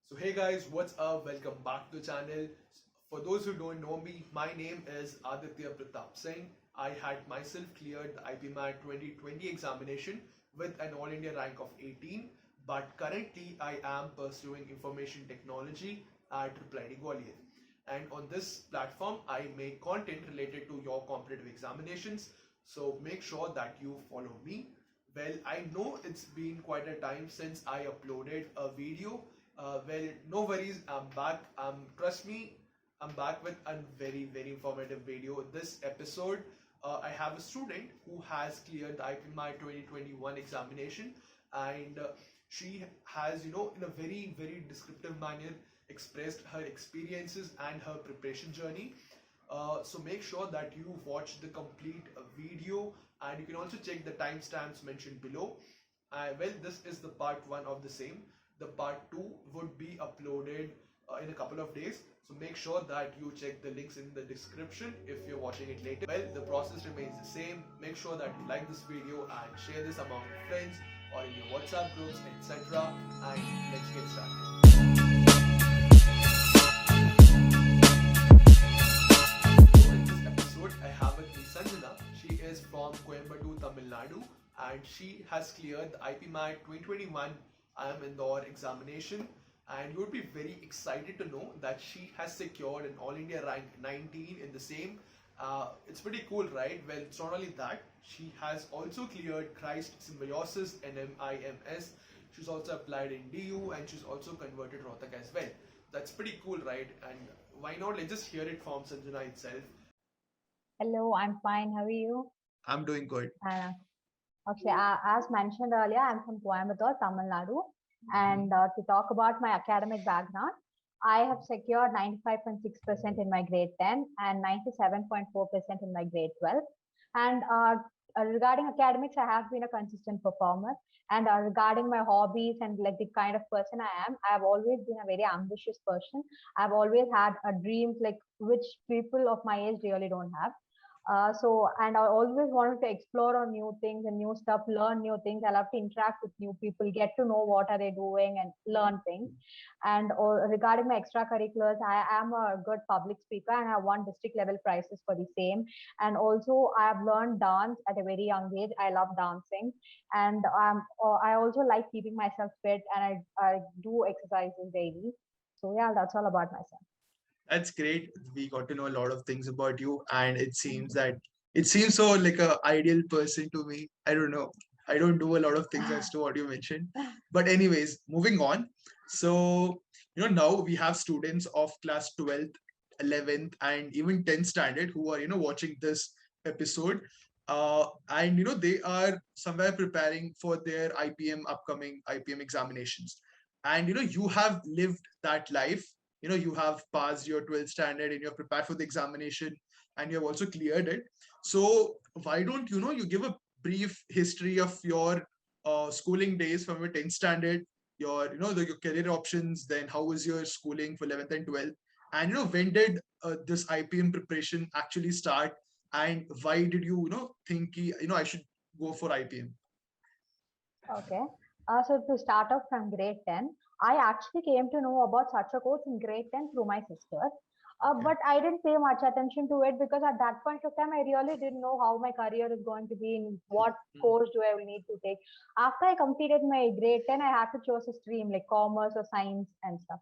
So hey guys, what's up? Welcome back to the channel. For those who don't know me, my name is Aditya Pratap Singh. I had myself cleared the IPMAT 2020 examination with an All India rank of 18, but currently I am pursuing information technology at Triple IIT Gwalior. And on this platform, I make content related to your competitive examinations. So make sure that you follow me. Well, I know it's been quite a time since I uploaded a video. Well, no worries, I'm back. Trust me, I'm back with a very informative video. This episode, I have a student who has cleared the IPMI 2021 examination, and she has, in a very descriptive manner, expressed her experiences and her preparation journey. So make sure that you watch the complete video, and you can also check the timestamps mentioned below. Well, this is the part 1 of the same. The part 2 would be uploaded in a couple of days. So make sure that you check the links in the description if you're watching it later. Well, the process remains the same. Make sure that you like this video and share this among your friends or in your WhatsApp groups, etc. And let's get started. So in this episode, I have with me Sanjana. She is from Coimbatore, Tamil Nadu, and she has cleared the IPMAT 2021 IIM Indore examination. And you would be very excited to know that she has secured an All India rank 19 in the same. It's pretty cool, right? Well, it's not only that, she has also cleared Christ Symbiosis NMIMS. She's also applied in DU, and she's also converted Rohtak as well. That's pretty cool, right? And why not? Let's just hear it from Sanjana itself. Hello, I'm fine. How are you? I'm doing good. Uh, as mentioned earlier, I'm from Coimbatore, Tamil Nadu. And to talk about my academic background, I have secured 95.6% in my grade 10 and 97.4% in my grade 12. And regarding academics, I have been a consistent performer. And regarding my hobbies and like the kind of person I am, I've always been a very ambitious person. I've always had a dreams like which people of my age really don't have. And I always wanted to explore on new things and new stuff, learn new things. I love to interact with new people, get to know what are they doing and learn things. And regarding my extracurriculars, I am a good public speaker and I won district level prizes for the same. And also I have learned dance at a very young age. I love dancing, and I also like keeping myself fit, and I do exercises daily. So yeah, that's all about myself. That's great. We got to know a lot of things about you, and it seems so like a ideal person to me. I don't know. I don't do a lot of things as to what you mentioned. But anyways, moving on. So, now we have students of class 12th, 11th, and even 10th standard who are, watching this episode. And they are somewhere preparing for their upcoming IPM examinations. And you have lived that life. You have passed your 12th standard and you're prepared for the examination, and you have also cleared it. So why don't you give a brief history of your schooling days from your 10th standard, your career options, then how was your schooling for 11th and 12th, and when did this IPM preparation actually start, and why did you think I should go for IPM? Okay. So to start off from grade 10, I actually came to know about such a course in grade 10 through my sister. Okay. But I didn't pay much attention to it because at that point of time, I really didn't know how my career is going to be, in what course do I will need to take. After I completed my grade 10, I had to choose a stream like commerce or science and stuff.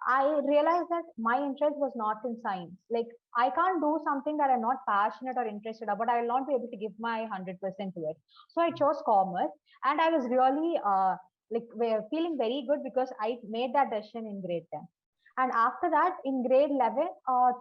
I realized that my interest was not in science. Like I can't do something that I'm not passionate or interested about. I will not be able to give my 100% to it. So I chose commerce, and I was really feeling very good because I made that decision in grade 10. And after that, in grade 11,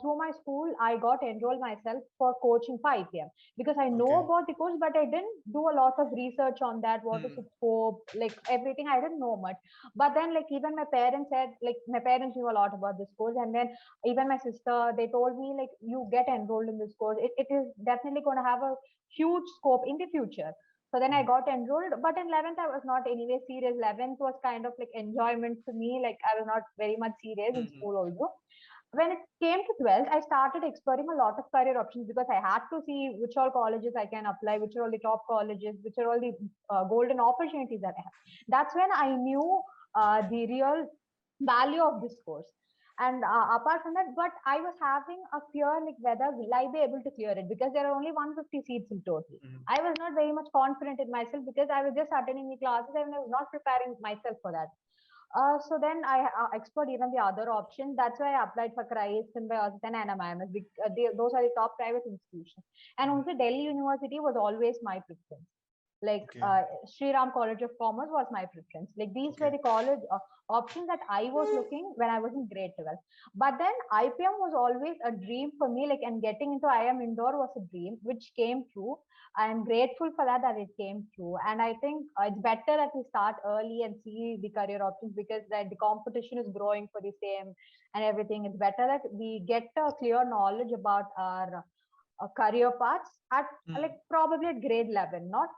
through my school, I got enrolled myself for coaching for IPM because I know Okay. about the course, but I didn't do a lot of research on that. What is its scope? Like everything, I didn't know much. But then, like even my parents said, like my parents knew a lot about this course, and then even my sister, they told me like you get enrolled in this course. It is definitely going to have a huge scope in the future. So then I got enrolled, but in 11th, I was not anyway serious. 11th was kind of like enjoyment to me. Like I was not very much serious in school also. When it came to 12th, I started exploring a lot of career options because I had to see which all colleges I can apply, which are all the top colleges, which are all the golden opportunities that I have. That's when I knew the real value of this course. And apart from that, but I was having a fear like whether will I be able to clear it, because there are only 150 seats in total. I was not very much confident in myself because I was just attending the classes and I was not preparing myself for that. So then I explored even the other options. That's why I applied for Christ and Symbiosis and NMIMS. Those are the top private institutions. And also Delhi University was always my preference. Like Okay. Sri Ram College of Commerce was my preference. Like these were Okay. the college options that I was looking when I was in grade 12. But then IPM was always a dream for me. Like, and getting into IIM Indore was a dream, which came true. I'm grateful for that it came true. And I think it's better that we start early and see the career options, because that the competition is growing for the same and everything. It's better that we get a clear knowledge about our career paths at like probably at grade 11, not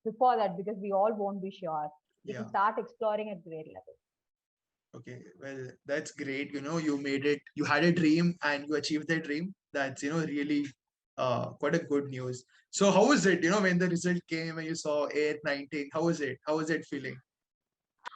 before that, because we all won't be sure. We Yeah. can start exploring at grade level. Okay, well, that's great. You made it, you had a dream and you achieved that dream. That's, really quite a good news. So how was it, when the result came and you saw 819, how was it? How was it feeling?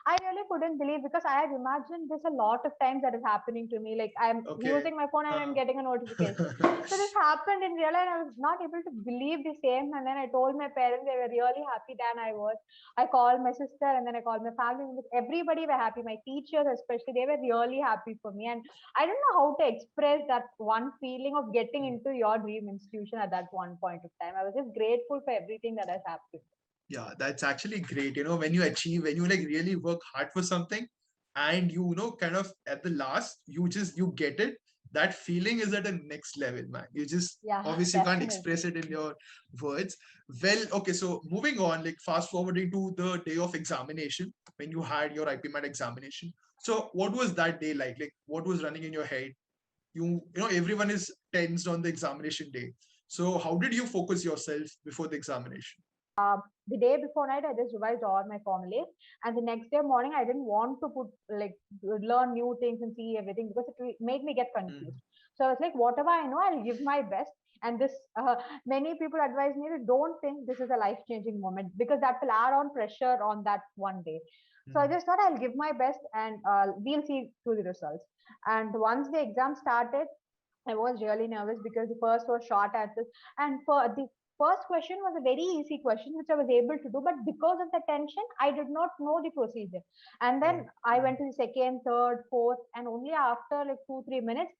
I really couldn't believe, because I have imagined this a lot of times that is happening to me. Like I'm Okay. using my phone and I'm getting a notification. So this happened in real life. I was not able to believe the same. And then I told my parents, they were really happy than I was. I called my sister and then I called my family members. Everybody were happy. My teachers especially, they were really happy for me. And I don't know how to express that one feeling of getting into your dream institution at that one point of time. I was just grateful for everything that has happened. Yeah, that's actually great. When you achieve, when you like really work hard for something and kind of at the last, you get it. That feeling is at a next level, man. You just obviously you can't express it in your words. Well, okay, so moving on, like fast forwarding to the day of examination when you had your IPMAT examination. So what was that day like? Like what was running in your head? Everyone is tensed on the examination day. So how did you focus yourself before the examination? The day before night, I just revised all my formulas, and the next day morning, I didn't want to learn new things and see everything, because it made me get confused. So I was like, whatever I know, I'll give my best. And this, many people advise me to don't think this is a life changing moment, because that will add on pressure on that one day. So I just thought I'll give my best, and we'll see through the results. And once the exam started, I was really nervous, because the first was short answers, and for the first question was a very easy question which I was able to do, but because of the tension, I did not know the procedure. And then I went to the second, third, fourth, and only after like 2-3 minutes,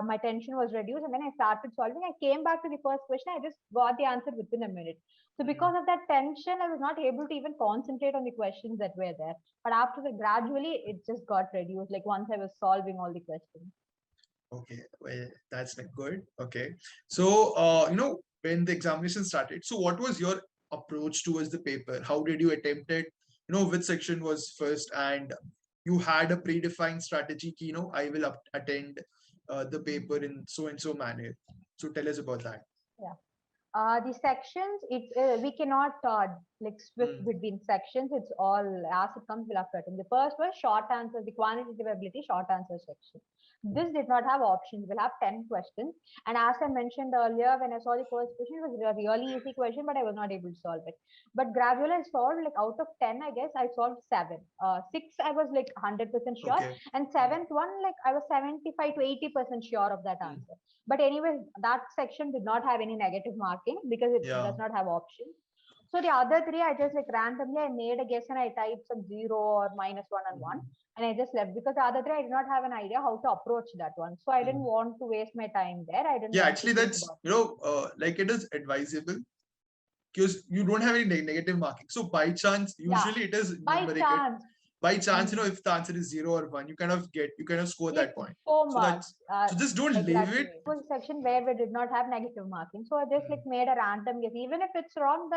my tension was reduced, and then I started solving. I came back to the first question. I just got the answer within a minute. So because of that tension, I was not able to even concentrate on the questions that were there. But after that, gradually, it just got reduced. Like once I was solving all the questions. Okay, well, that's like good. Okay. So, when the examination started, so what was your approach towards the paper? How did you attempt it? Which section was first, and you had a predefined strategy, I will attend the paper in so and so manner. So tell us about that. Yeah. The sections, we cannot switch between sections. It's all as it comes, we'll have to attend. The first was short answers, the quantitative ability short answer section. This did not have options. We'll have 10 questions. And as I mentioned earlier, when I saw the first question, it was a really easy question, but I was not able to solve it. But gradually I solved, like out of 10, I guess I solved 7. 6, I was like 100% sure. Okay. And 7th one, like I was 75 to 80% sure of that answer. But anyway, that section did not have any negative marking, because it does not have options. So the other 3, I just like randomly I made a guess and I typed some 0 or -1 and 1, and I just left, because the other 3 I did not have an idea how to approach that one. So I didn't want to waste my time there. I didn't. Yeah, want actually, to think that's about like it is advisable, because you don't have any negative marking. So by chance, usually it is by numerical. chance. By chance, if the answer is 0 or 1, you kind of score that point. So that's so just don't leave it. It was a section where we did not have negative marking. So I just like made a random guess. Even if it's wrong,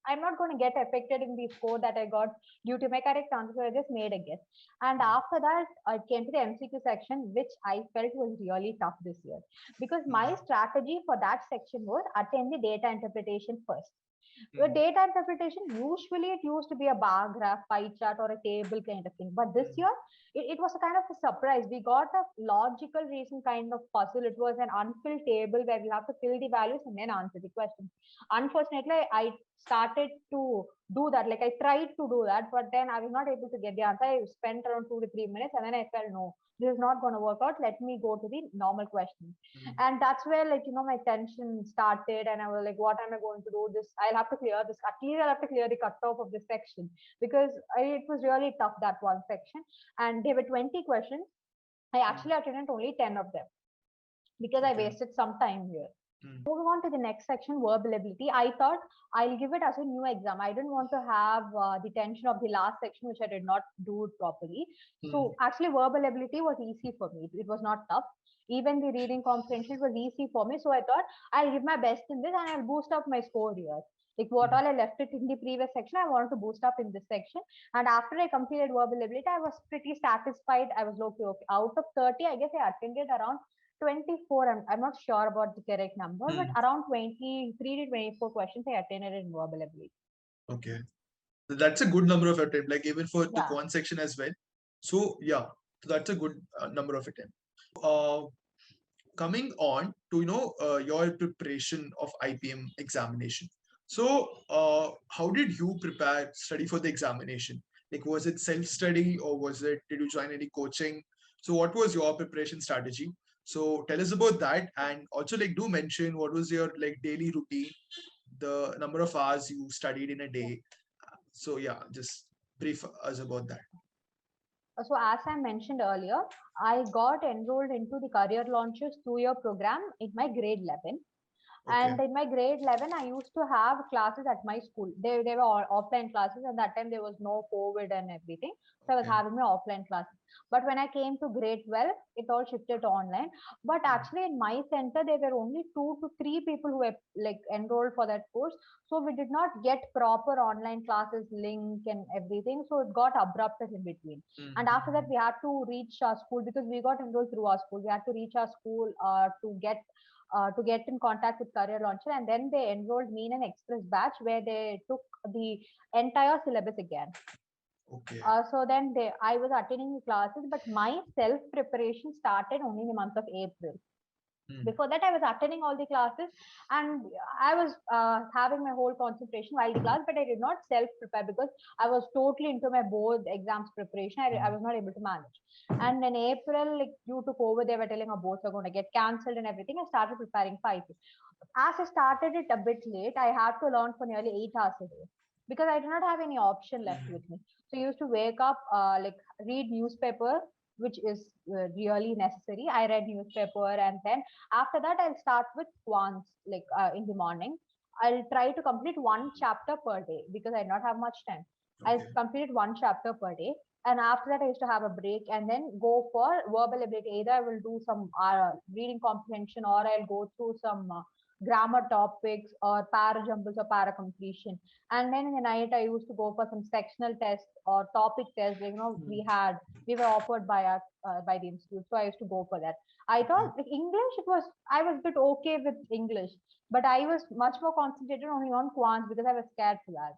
I'm not going to get affected in the score that I got due to my correct answer. So I just made a guess. And after that, I came to the MCQ section, which I felt was really tough this year, because my strategy for that section was attend the data interpretation first. The data interpretation, usually it used to be a bar graph, pie chart, or a table kind of thing. But this year, it was a kind of a surprise. We got a logical reason kind of puzzle. It was an unfilled table where you have to fill the values and then answer the question. Unfortunately, I started to do that. Like I tried to do that, but then I was not able to get the answer. I spent around 2 to 3 minutes and then I felt, no, this is not going to work out. Let me go to the normal question. And that's where, like, my tension started. And I was like, what am I going to do? This, I'll have to clear this. At least I'll have to clear the cutoff of this section, because it was really tough, that one section. And there were 20 questions. I actually attended only 10 of them because I Okay. wasted some time here. Hmm. Moving on to the next section, verbal ability. I thought I'll give it as a new exam. I didn't want to have the tension of the last section, which I did not do it properly. So actually, verbal ability was easy for me. It was not tough. Even the reading comprehension was easy for me. So I thought I'll give my best in this and I'll boost up my score here. Like what all I left it in the previous section, I wanted to boost up in this section. And after I completed verbal ability, I was pretty satisfied. I was okay. Out of 30, I guess I attended around 24. I'm not sure about the correct number, but around 23 to 24 questions I attended in verbal ability. Okay. That's a good number of attempt, like even for the Yeah. quant section as well. So yeah, that's a good number of attempt. Coming on to your preparation of IPM examination. So how did you study for the examination? Like, was it self-study or did you join any coaching? So what was your preparation strategy? So tell us about that, and also like do mention what was your like daily routine, the number of hours you studied in a day. So yeah, just brief us about that. So as I mentioned earlier, I got enrolled into the Career Launches 2-year program in my grade 11. Okay. And in my grade 11, I used to have classes at my school. They were all offline classes, and that time there was no COVID and everything. So I was Okay. having my offline classes. But when I came to grade 12, it all shifted to online. But actually, in my center, there were only 2 to 3 people who were like enrolled for that course. So we did not get proper online classes link and everything. So it got abrupted in between. And after that, we had to reach our school because we got enrolled through our school. We had to reach our school to get in contact with Career Launcher, and then they enrolled me in an express batch where they took the entire syllabus again. Okay. So then I was attending the classes, but my self preparation started only in the month of April. Before that, I was attending all the classes and I was having my whole concentration while the class, but I did not self prepare because I was totally into my board exams preparation. I was not able to manage. And in April, like due to COVID, they were telling our boards are going to get cancelled and everything. I started preparing 5 days. As I started it a bit late, I had to learn for nearly 8 hours a day because I did not have any option left with me. So I used to wake up, read newspaper, which is really necessary. I read newspaper, and then after that I'll start with quants in the morning. I'll try to complete one chapter per day because I do not have much time. I'll complete one chapter per day, and after that I used to have a break and then go for verbal ability. Either I will do some reading comprehension, or I'll go through some grammar topics or para jumbles or para completion. And then in the night I used to go for some sectional tests or topic tests. We were offered by our by the institute, so I used to go for that. I thought like English, I was a bit okay with English, but I was much more concentrated only on quants because I was scared for that.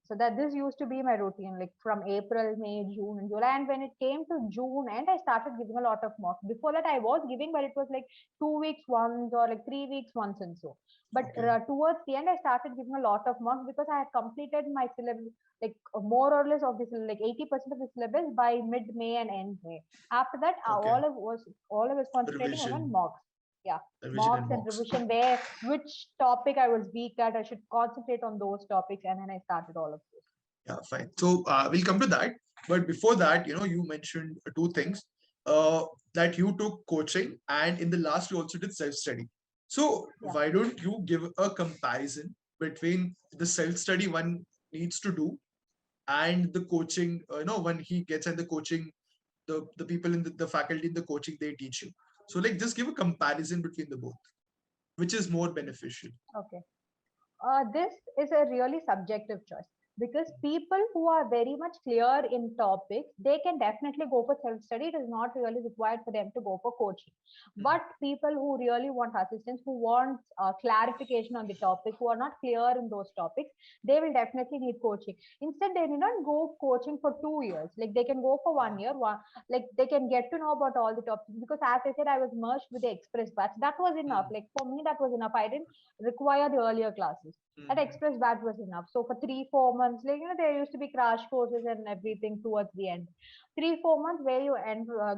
So that this used to be my routine, like from April, May, June, and July. And when it came to June end, I started giving a lot of mocks. Before that, I was giving, but it was like 2 weeks once or like 3 weeks once and so. But towards the end, I started giving a lot of mocks because I had completed my syllabus, like more or less of this, like 80% of the syllabus by mid May and end May. After that, all I was concentrating on mocks. Yeah, mocks and revision, where which topic I was weak at, I should concentrate on those topics, and then I started all of this. Yeah, fine. So we'll come to that, but before that, you mentioned two things, that you took coaching, and in the last you also did self-study. So why don't you give a comparison between the self-study one needs to do and the coaching, when he gets, and the coaching, the people in the faculty in the coaching, they teach you. So like just give a comparison between the both, which is more beneficial. Okay. This is a really subjective choice. Because people who are very much clear in topics, they can definitely go for self-study. It is not really required for them to go for coaching. But people who really want assistance, who want clarification on the topic, who are not clear in those topics, they will definitely need coaching. Instead, they do not go coaching for 2 years. Like they can go for 1 year, like they can get to know about all the topics. Because as I said, I was merged with the express batch. That was enough. Like for me, that was enough. I didn't require the earlier classes. That express batch was enough. So for 3-4 months, like there used to be crash courses and everything towards the end. 3-4 months where you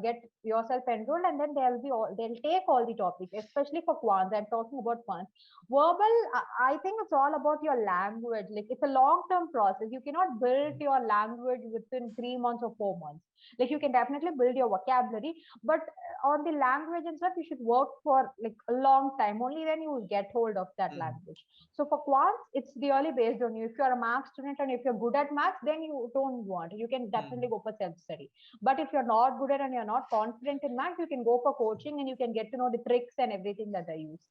get yourself enrolled, and then they'll take all the topics, especially for quants. I'm talking about quants. Verbal, I think it's all about your language. Like it's a long-term process. You cannot build your language within 3 months or 4 months. Like you can definitely build your vocabulary, but on the language and stuff, you should work for like a long time. Only then you will get hold of that language. So for quants, it's really based on you. If you're a math student and if you're good at maths, then you don't want. You can definitely go for self-study. But if you're not good at and you're not confident in maths, you can go for coaching and you can get to know the tricks and everything that I use.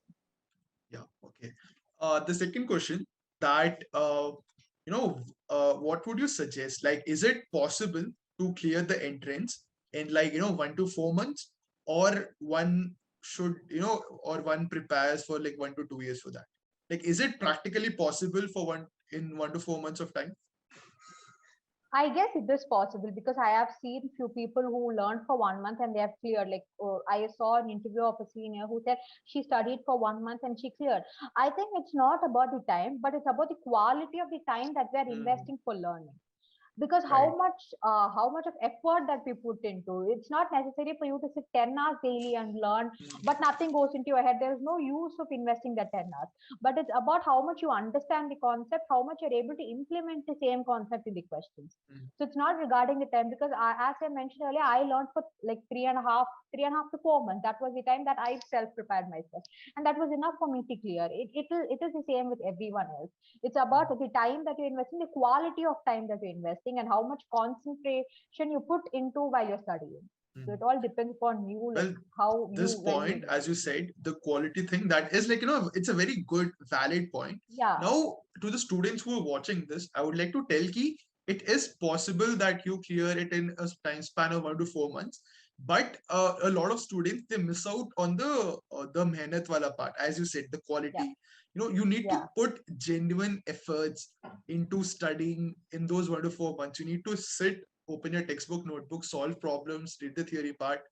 Yeah. Okay. The second question that what would you suggest? Like, is it possible to clear the entrance in 1 to 4 months, or one should or one prepares for like 1 to 2 years for that? Like, is it practically possible for one in 1 to 4 months of time? I guess it is possible because I have seen few people who learned for 1 month and they have cleared. Like I saw an interview of a senior who said she studied for 1 month and she cleared. I think it's not about the time, but it's about the quality of the time that we are investing for learning. Because Right. how much of effort that we put into, it's not necessary for you to sit 10 hours daily and learn, but nothing goes into your head. There is no use of investing that 10 hours, but it's about how much you understand the concept, how much you're able to implement the same concept in the questions. So it's not regarding the time, because as I mentioned earlier, I learned for like 3.5 to 4 months. That was the time that I self prepared myself, and that was enough for me to clear it is the same with everyone else. It's about the time that you're investing, the quality of time that you're investing, and how much concentration you put into while you're studying. So it all depends upon you, like Well, how you this when you point, do it. as you said, the quality thing, that is like, it's a very good, valid point. Yeah, Now, to the students who are watching this, I would like to tell ki it is possible that you clear it in a time span of 1 to 4 months. But a lot of students, they miss out on the mehnat wala part, as you said, the yeah, quality. You need to yeah, put genuine efforts into studying in those 1 to 4 months. You need to sit, open your textbook, notebook, solve problems, read the theory part,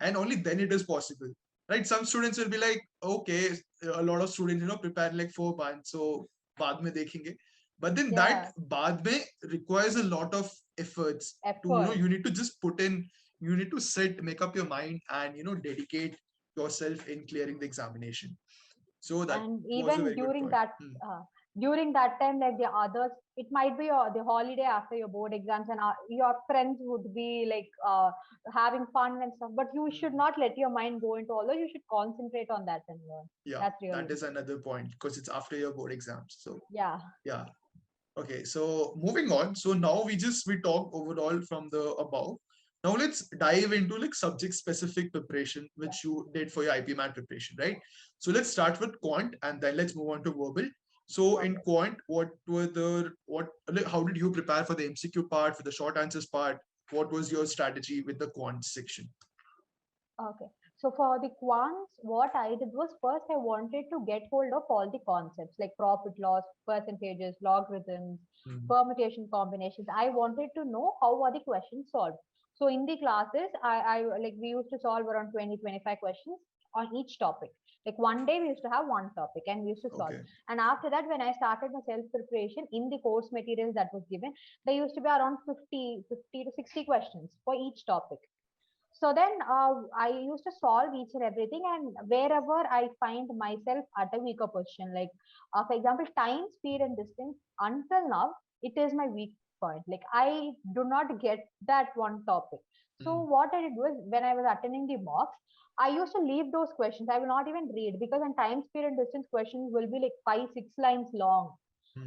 and only then it is possible, right? Some students will be like, okay, a lot of students prepare like 4 months, so baad mein dekhenge. But then that yeah. baad mein requires a lot of efforts to, Effort. you need to just put in, you need to sit, make up your mind, and dedicate yourself in clearing the examination. So that And was a even very good point. during that time, like the others, it might be the holiday after your board exams, and your friends would be like having fun and stuff, but you should not let your mind go into all those. You should concentrate on that and learn. Yeah, That's really that is important. another point because it's after your board exams. So Yeah. yeah. Okay, so moving on. So now we talk overall from the above. Now let's dive into like subject specific preparation, which you did for your IP Math preparation, right? So let's start with quant and then let's move on to verbal. So in Okay. quant, how did you prepare for the MCQ part, for the short answers part? What was your strategy with the quant section? Okay. So for the quants, what I did was first I wanted to get hold of all the concepts like profit loss, percentages, logarithms, permutation combinations. I wanted to know how are the questions solved. So in the classes, I like we used to solve around 20-25 questions on each topic. Like one day we used to have one topic and we used to solve. Okay. And after that, when I started my self preparation in the course materials that was given, there used to be around 50 to 60 questions for each topic. So then I used to solve each and everything, and wherever I find myself at a weaker position, like for example, time, speed, and distance, until now, it is my weak point. Like I do not get that one topic. So what I did was when I was attending the mocks, I used to leave those questions. I will not even read because in time, speed, and distance questions will be like 5-6 lines long.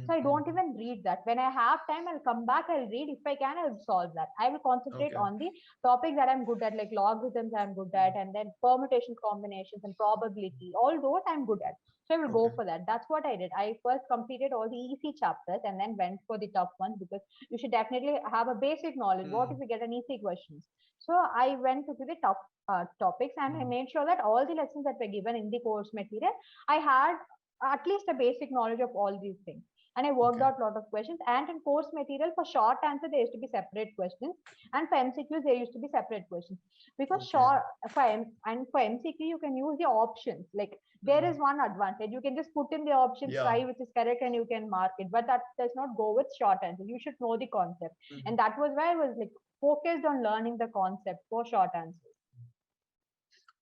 So I don't even read that. When I have time, I'll come back, I'll read. If I can, I'll solve that. I will concentrate Okay. on the topics that I'm good at, like logarithms I'm good at, and then permutation combinations and probability. All those I'm good at. So I will go Okay. for that. That's what I did. I first completed all the easy chapters and then went for the tough ones, because you should definitely have a basic knowledge. What if you get an easy questions? So I went to the tough topics, and I made sure that all the lessons that were given in the course material, I had at least a basic knowledge of all these things. And I worked Okay. out a lot of questions. And in course material, for short answer, there used to be separate questions, and for MCQs, there used to be separate questions. Because Okay. short and for MCQ, you can use the options. Like, there is one advantage: you can just put in the options, Yeah. try which is correct, and you can mark it. But that does not go with short answers. You should know the concept, and that was why I was like focused on learning the concept for short answers.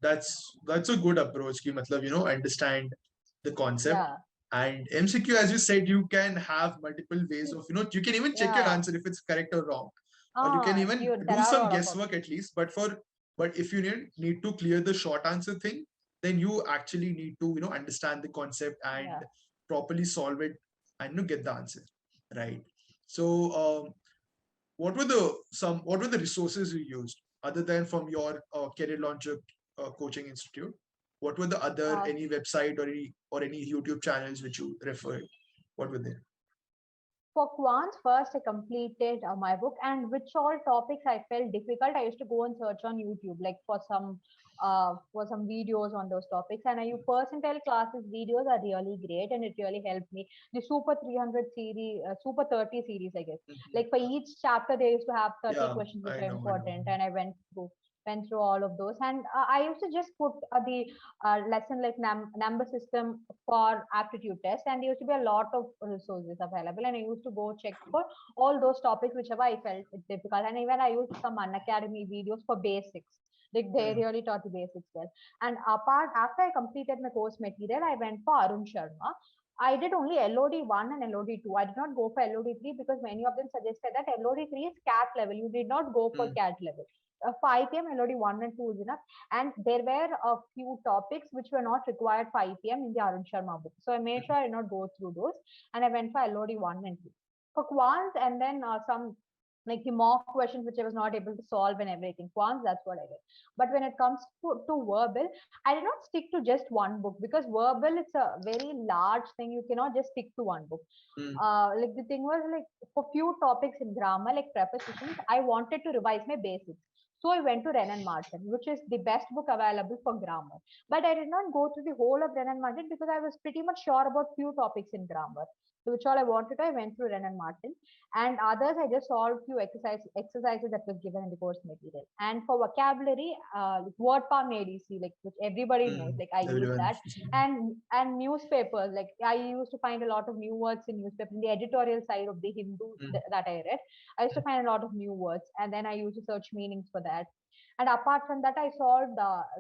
That's a good approach. Ki matlab, understand the concept. Yeah, And MCQ, as you said, you can have multiple ways of, you can even check your yeah. answer if it's correct or wrong, or you can even There do are a some lot of guesswork at least. But if you need to clear the short answer thing, then you actually need to, understand the concept and Yeah. properly solve it and get the answer, right? So, what were the resources you used other than from your Career Launcher coaching institute? What were the other Uh, any website or any YouTube channels which you referred? What were they? for quants, first I completed my book, and which all topics I felt difficult, I used to go and search on YouTube, like for some videos on those topics. And I use percentile classes videos are really great, and it really helped me. The Super 300 series, Super 30 series, I guess. Like for each chapter, they used to have 30 Yeah, questions which I are know. important, and I went through all of those. And I used to just put the lesson like number system for aptitude test, and there used to be a lot of resources available, and I used to go check for all those topics whichever I felt difficult. And even I used some Unacademy videos for basics. Like they really taught the basics well. And apart, after I completed my course material, I went for Arun Sharma. I did only LOD 1 and LOD 2. I did not go for LOD 3 because many of them suggested that LOD 3 is CAT level. You did not go for CAT level. For IPM, LOD 1 and 2 is enough. And there were a few topics which were not required for IPM in the Arun Sharma book. So I made sure I did not go through those. And I went for LOD 1 and 2. For quants, and then some like the mock questions which I was not able to solve and everything. Quants, that's what I did. But when it comes to verbal, I did not stick to just one book, because verbal, it's a very large thing. You cannot just stick to one book. Like the thing was, like for few topics in grammar, like prepositions, I wanted to revise my basics. So I went to Renan Martin, which is the best book available for grammar. But I did not go through the whole of Renan Martin because I was pretty much sure about few topics in grammar. So which all I wanted, I went through Renan Martin. And others, I just solved few exercises that was given in the course material. And for vocabulary, word palm ADC, like which everybody knows, like I use that. And newspapers, like I used to find a lot of new words in newspaper. In the editorial side of the Hindu that I read, I used to find a lot of new words, and then I used to search meanings for that. And apart from that, I solved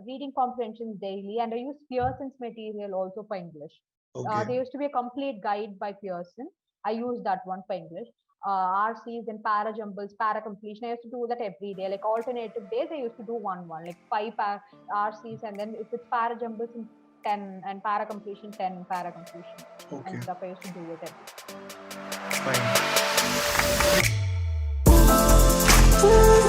reading comprehensions daily, and I used Pearson's material also for English. Okay. There used to be a complete guide by Pearson. I used that one for English. RCs and para jumbles, para completion. I used to do that every day. Like alternative days, I used to do one, like 5 RCs, and then if it's para jumbles, 10, and para completion 10 para completion. Okay. And stuff. I used to do it every day. Fine.